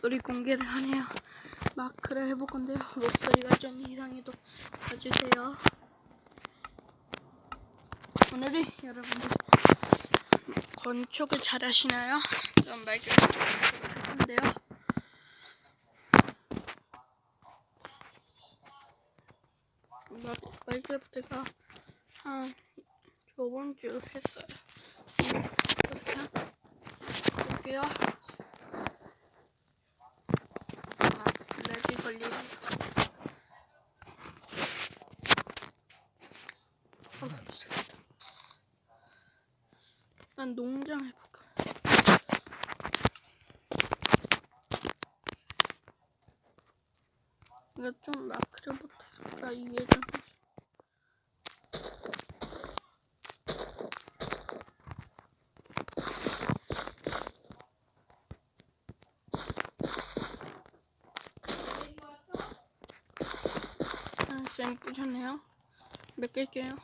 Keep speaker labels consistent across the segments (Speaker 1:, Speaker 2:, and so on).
Speaker 1: 목소리 공개를 하네요. 마크를 해볼 건데요. 목소리가 좀 이상해도 봐주세요. 오늘은 여러분들 건축을 잘 하시나요? 그럼 마이크를 할 건데요. 마이크래프트가 한 저번 주 했어요. 볼게요. 렉이 걸리네요. 난 농장 해볼까. 이거 좀 마크를 못해서 이해 좀 해. 좀 예쁘셨네요. 몇 개일게요.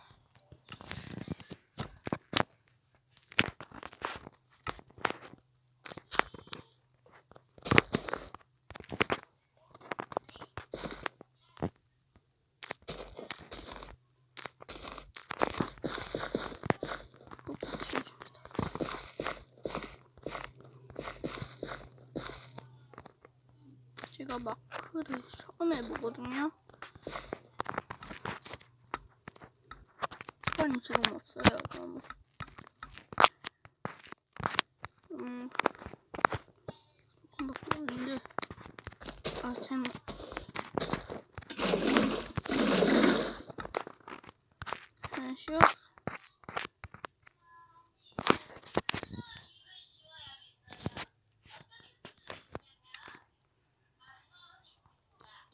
Speaker 1: 제가 마크를 처음 해보거든요. 시간이 지금 없어요. 그럼 조금밖에 없는데 참 잠시요.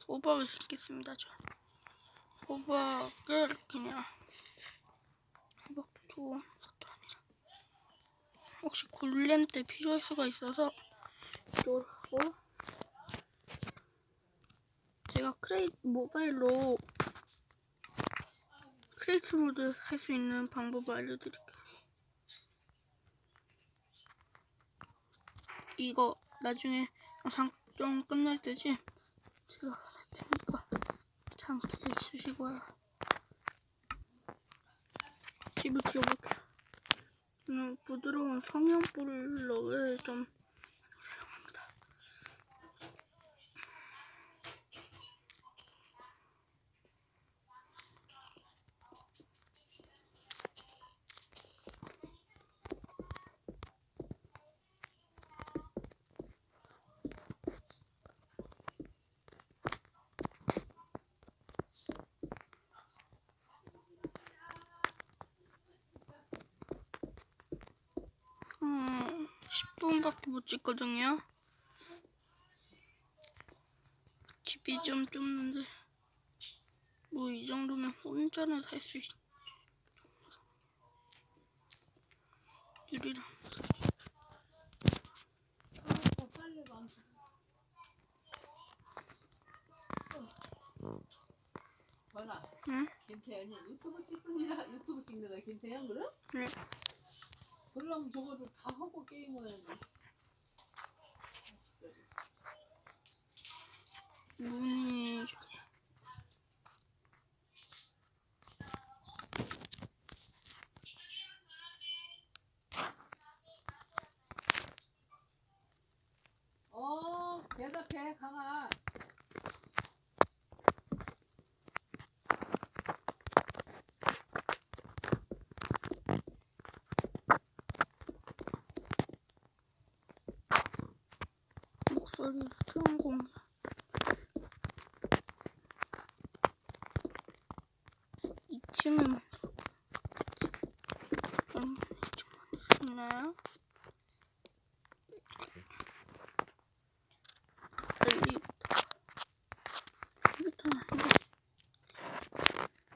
Speaker 1: 호박을 심겠습니다. 저 호박을 그냥 호박도 좋은 것도 아니라 혹시 굴렘 때 필요할 수가 있어서 이걸 하고, 제가 모바일로 크레이트 모드 할 수 있는 방법을 알려드릴게요. 이거 나중에 영상 좀 끝날 때쯤 제가 할 테니까 참 기대해 주시고요. 집을 키워볼게요. 저는 부드러운 성형 블럭을 좀 사용합니다. 음, 10분밖에 못 찍거든요. 집이 좀 좁는데 뭐 이 정도면 혼자는 살 수 있. 유리랑
Speaker 2: 전화.
Speaker 1: 응?
Speaker 2: 김태현이 유튜브 찍습니다. 유튜브 찍는 거야, 김태현 그럼?
Speaker 1: 네.
Speaker 2: 그럼 저거를 다 하고 게임을 해야지.
Speaker 1: 문이
Speaker 2: 대답해, 강아.
Speaker 1: 목소리 성공. 2층에만 그럼 2층만 있나요? 컴퓨터는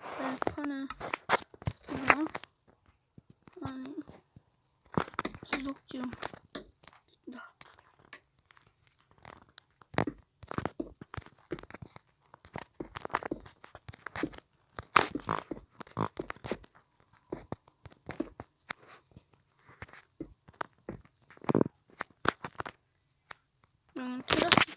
Speaker 1: 발판은 그냥 아니 구석 좀 나. 테라스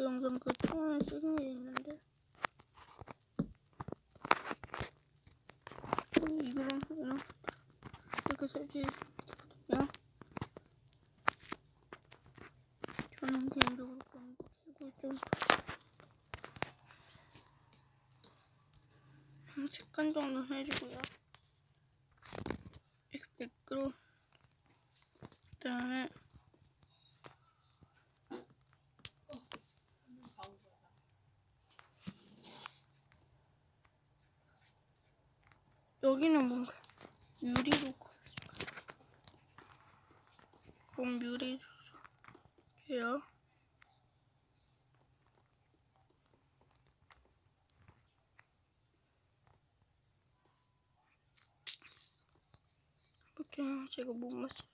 Speaker 1: 영상 그 처음에 찍은 게 있는데 이거랑 이렇게 설치했거든요. 저는 개인적으로 그런 거 쓰고 좀 색깔 정도 해주고요. 이거 매끄러. 그다음에 여기는 뭔가 유리로 그럼 유리로 해요. 이렇게 제가 못 맞춰.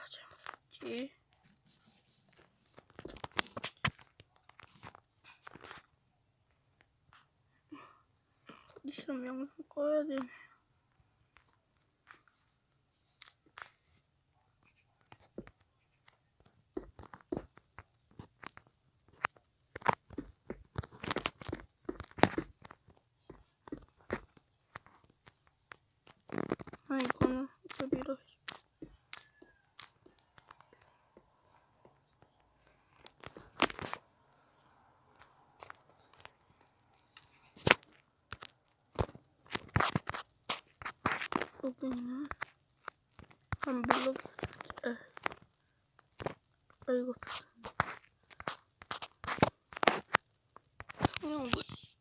Speaker 1: 잘못했지. 있으면 영상 꺼야 되네. 이거는 소리로 여기는 안 불러. 아이고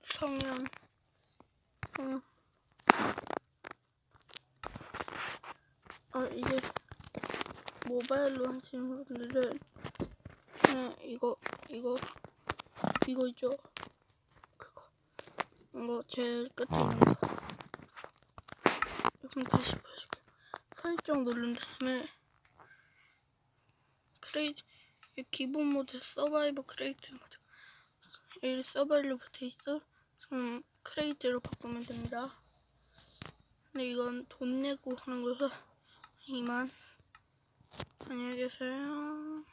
Speaker 1: 성형 이게 모바일로 하시는 분들은 그냥 이거 있죠. 이거 제일 끝에 있는 거. 그럼 다시 보여줄게. 설정 누른 다음에 크레이트 기본 모드 서바이벌 크레이트 모드. 여기 서바이벌로 붙어있어. 그럼 크레이트로 바꾸면 됩니다. 근데 이건 돈 내고 하는 거서 이만 안녕히 계세요.